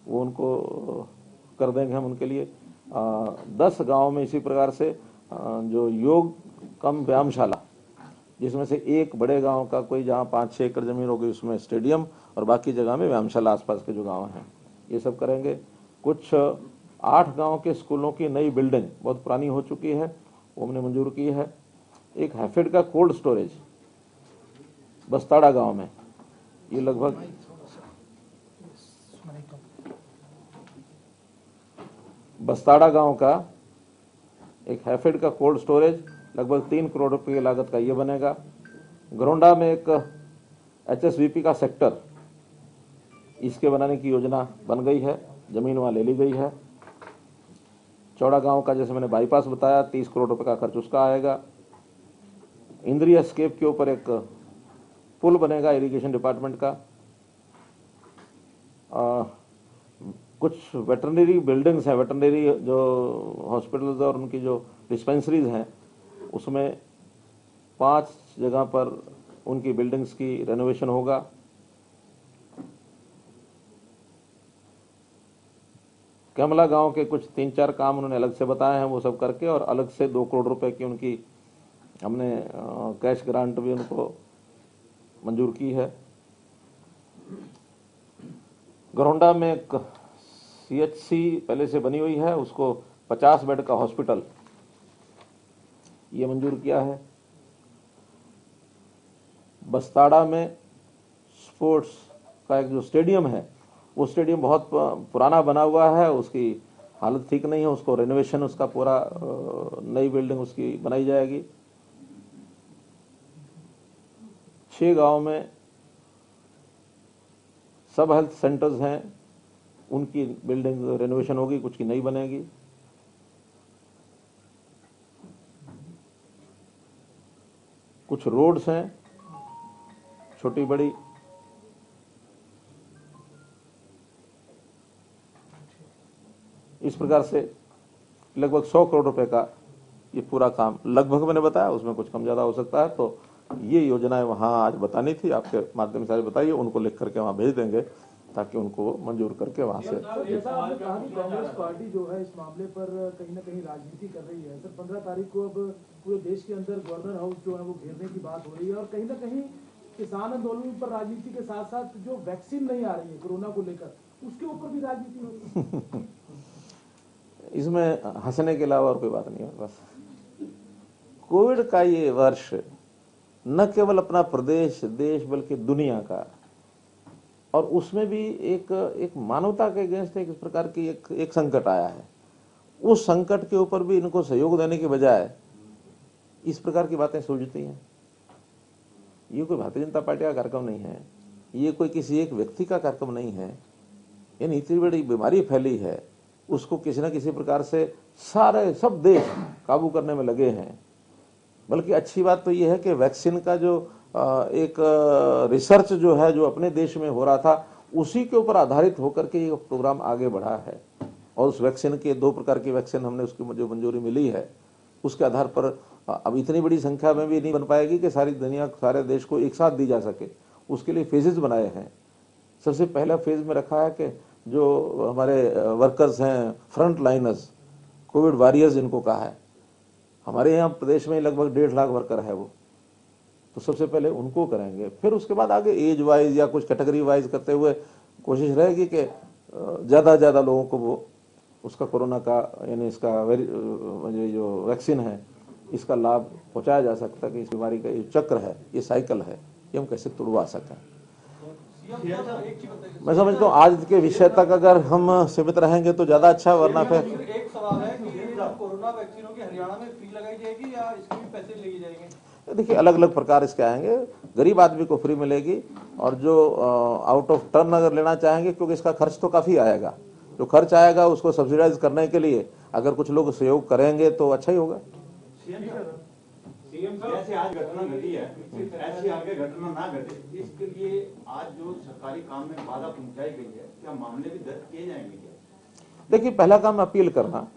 वो उनको कर देंगे हम उनके लिए। 10 गांव में इसी प्रकार से जो योग कम व्यायामशाला, जिसमें से एक बड़े गांव का कोई जहां 5-6 एकड़ जमीन होगी उसमें स्टेडियम और बाकी जगह में व्यायामशाला आसपास के जो गांव हैं ये सब करेंगे। कुछ 8 गांव के स्कूलों की नई बिल्डिंग बहुत पुरानी हो चुकी है, वो हमने मंजूर की है। एक हैफेड का कोल्ड स्टोरेज बस्ताड़ा गांव में, ये लगभग बस्ताड़ा गांव का एक हैफेड का कोल्ड स्टोरेज लगभग 3 करोड़ रुपए की लागत का ये बनेगा। घरोंडा में एक HSVP का सेक्टर, इसके बनाने की योजना बन गई है, जमीन वहां ले ली गई है। चौड़ा गांव का जैसे मैंने बाईपास बताया 30 करोड़ रुपए का खर्च उसका आएगा। इंद्रिया स्केप के ऊपर एक पुल बनेगा इरिगेशन डिपार्टमेंट का। कुछ वेटरनरी बिल्डिंग्स हैं, वेटरनरी जो हॉस्पिटल्स और उनकी जो डिस्पेंसरीज हैं उसमें 5 जगह पर उनकी बिल्डिंग्स की रेनोवेशन होगा। कैमला गांव के कुछ 3-4 काम उन्होंने अलग से बताए हैं, वो सब करके और अलग से 2 करोड़ रुपए की उनकी हमने कैश ग्रांट भी उनको मंजूर की है। घरोंडा में एक CHC पहले से बनी हुई है, उसको 50 बेड का हॉस्पिटल ये मंजूर किया है। बस्ताड़ा में स्पोर्ट्स का एक जो स्टेडियम है वो स्टेडियम बहुत पुराना बना हुआ है, उसकी हालत ठीक नहीं है, उसको रेनोवेशन उसका पूरा नई बिल्डिंग उसकी बनाई जाएगी। 6 गांव में सब हेल्थ सेंटर्स हैं, उनकी बिल्डिंग रेनोवेशन होगी, कुछ की नई बनेगी। कुछ रोड्स हैं छोटी बड़ी, इस प्रकार से लगभग 100 करोड़ रुपए का ये पूरा काम लगभग मैंने बताया, उसमें कुछ कम ज्यादा हो सकता है। तो ये योजनाएं वहां आज बतानी थी, आपके माध्यम से आज बताइए, उनको लिख करके वहां भेज देंगे ताकि उनको मंजूर करके वहां से। जैसा आपने कहा कि कांग्रेस पार्टी जो है इस मामले पर कहीं ना कहीं राजनीति कर रही है। सर 15 तारीख को अब पूरे देश के अंदर गवर्नर हाउस जो है वो घेरने की बात हो रही है और कहीं ना कहीं किसान आंदोलन पर राजनीति के साथ साथ जो वैक्सीन नहीं आ रही है कोरोना को लेकर, उसके ऊपर भी राजनीति हो रही है। इसमें हंसने के अलावा और कोई बात नहीं है। बस कोविड का ये वर्ष न केवल अपना प्रदेश देश बल्कि दुनिया का, और उसमें भी एक मानवता के अगेंस्ट एक इस प्रकार की एक संकट आया है। उस संकट के ऊपर भी इनको सहयोग देने के बजाय इस प्रकार की बातें सूझती हैं। ये कोई भारतीय जनता पार्टी का कार्यक्रम नहीं है, ये कोई किसी एक व्यक्ति का कार्यक्रम नहीं है। यानी इतनी बड़ी बीमारी फैली है, उसको किसी न किसी प्रकार से सब देश काबू करने में लगे हैं। बल्कि अच्छी बात तो यह है कि वैक्सीन का जो एक रिसर्च जो है जो अपने देश में हो रहा था, उसी के ऊपर आधारित होकर के ये प्रोग्राम आगे बढ़ा है। और उस वैक्सीन के 2 प्रकार की वैक्सीन हमने उसकी जो मंजूरी मिली है उसके आधार पर अब इतनी बड़ी संख्या में भी नहीं बन पाएगी कि सारी दुनिया सारे देश को एक साथ दी जा सके। उसके लिए फेजेस बनाए हैं। सबसे पहला फेज में रखा है कि जो हमारे वर्कर्स हैं, फ्रंट लाइनर्स, कोविड वॉरियर्स जिनको कहा है, हमारे यहाँ प्रदेश में लगभग 1.5 लाख वर्कर है वो, तो सबसे पहले उनको करेंगे। फिर उसके बाद आगे एज वाइज या कुछ कैटेगरी वाइज करते हुए कोशिश रहेगी कि ज़्यादा लोगों को वो उसका कोरोना का यानी इसका जो वैक्सीन है इसका लाभ पहुंचाया जा सकता है कि इस बीमारी का ये चक्र है, ये साइकिल है, ये हम कैसे तोड़वा सकें। मैं समझता हूँ आज के विषय तक अगर हम सीमित रहेंगे तो ज़्यादा अच्छा, वरना फिर एक सवाल है कि कोरोना वैक्सीनों की हरियाणा में फ्री लगाई जाएगी या इसके भी पैसे लिए जाएंगे? देखिए अलग अलग प्रकार इसके आएंगे। गरीब आदमी को फ्री मिलेगी और जो आउट ऑफ टर्न अगर लेना चाहेंगे, क्योंकि इसका खर्च तो काफ़ी आएगा, जो खर्च आएगा उसको सब्सिडाइज करने के लिए अगर कुछ लोग सहयोग करेंगे तो अच्छा ही होगा। सीएम साहब, ऐसे आज घटना घटी है, ऐसी आगे घटना ना घटे इसके लिए आज जो सरकारी काम में बाधा पहुंचाई गई है, क्या मामले भी दर्ज किए जाएंगे क्या? देखिए पहला काम अपील करना,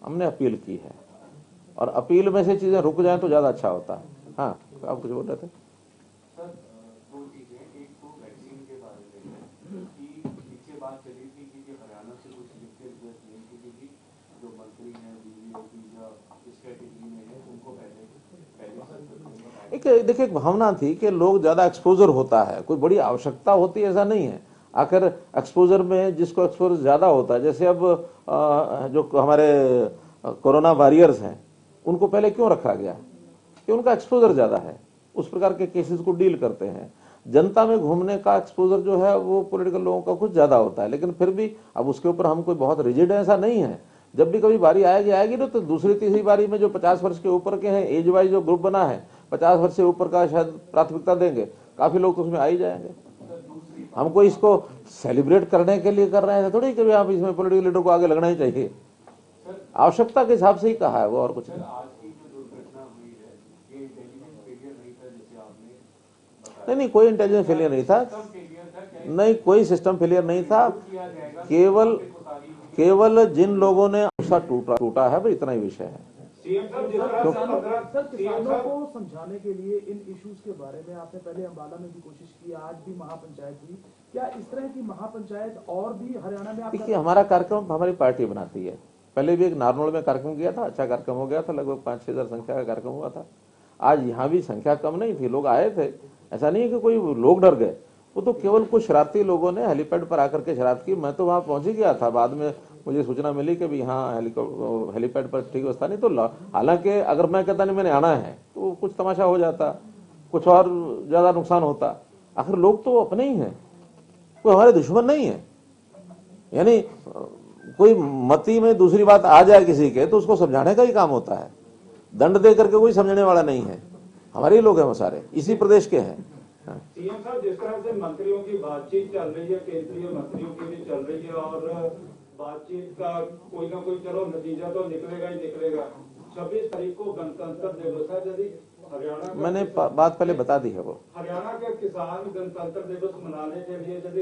हमने अपील की है और अपील में से चीजें रुक जाएं तो ज्यादा अच्छा होता है। हाँ आप कुछ बोल रहे थे? सर 2 चीजें, एक तो वैक्सीन के बारे में कि पीछे बात चली थी कि हरियाणा से कुछ लिखित थी जो मंत्री देखिए एक भावना थी कि लोग ज्यादा एक्सपोजर होता है, कोई बड़ी आवश्यकता होती है ऐसा नहीं है। आखिर एक्सपोजर में जिसको एक्सपोजर ज्यादा होता है, जैसे अब जो हमारे कोरोना वॉरियर्स हैं उनको पहले क्यों रखा गया कि उनका एक्सपोजर ज्यादा है, उस प्रकार के केसेस को डील करते हैं। जनता में घूमने का एक्सपोजर जो है वो पॉलिटिकल लोगों का कुछ ज्यादा होता है, लेकिन फिर भी अब उसके ऊपर हम कोई बहुत रिजिड ऐसा नहीं है। जब भी कभी बारी आएगी ना, तो दूसरी तीसरी बारी में जो 50 वर्ष के ऊपर के हैं, एज वाइज जो ग्रुप बना है 50 वर्ष से ऊपर का शायद प्राथमिकता देंगे, काफी लोग तो उसमें आ ही जाएंगे। हमको इसको सेलिब्रेट करने के लिए कर रहे हैं थोड़ी कि आप इसमें पॉलिटिकल लीडर को आगे लगना ही चाहिए, आवश्यकता के हिसाब से ही कहा है वो, और कुछ नहीं। आज की जो दुर्घटना हुई है ये इंटेलिजेंस फेलियर नहीं था जैसे आपने नहीं, कोई इंटेलिजेंस फेलियर नहीं था, नहीं कोई सिस्टम फेलियर नहीं था, केवल जिन लोगों ने टूटा है वो इतना ही विषय है। सीएम साहब जिस तरह से सर किसानों को समझाने के लिए इन इश्यूज के बारे में आपने पहले अम्बाला में भी कोशिश की, आज भी महापंचायत हुई, क्या इस तरह की महापंचायत और भी हरियाणा में आप? देखिए हमारा कार्यक्रम हमारी पार्टी बनाती है, पहले भी एक नारनौल में कार्यक्रम किया था, अच्छा कार्यक्रम हो गया था, लगभग 5-6 हज़ार संख्या का कार्यक्रम हुआ था। आज यहाँ भी संख्या कम नहीं थी, लोग आए थे, ऐसा नहीं है कि कोई लोग डर गए, वो तो केवल कुछ शरारती लोगों ने हेलीपैड पर आकर के शरारत की। मैं तो वहाँ पहुंच ही गया था, बाद में मुझे सूचना मिली कि भी हाँ हेलीपैड पर ठीक व्यवस्था नहीं, तो हालांकि अगर मैं कहता नहीं मैंने आना है तो कुछ तमाशा हो जाता, कुछ और ज्यादा नुकसान होता। आखिर लोग तो अपने ही हैं, कोई हमारे दुश्मन नहीं है। यानी कोई मती में दूसरी बात आ जाए किसी के तो उसको समझाने का ही काम होता है, दंड दे करके कोई समझने वाला नहीं है। हमारे ही लोग हैं वो सारे, इसी प्रदेश के हैं। सीएम साहब जिस तरह से मंत्रियों की बातचीत चल रही है, केंद्रीय मंत्रियों की भी चल रही है, और बातचीत का कोई ना कोई चलो नतीजा तो निकलेगा ही निकलेगा। 26 तारीख को गणतंत्र दिवस है, यदि हरियाणा मैंने बात पहले बता दी है, वो हरियाणा के किसान गणतंत्र दिवस मनाने के लिए यदि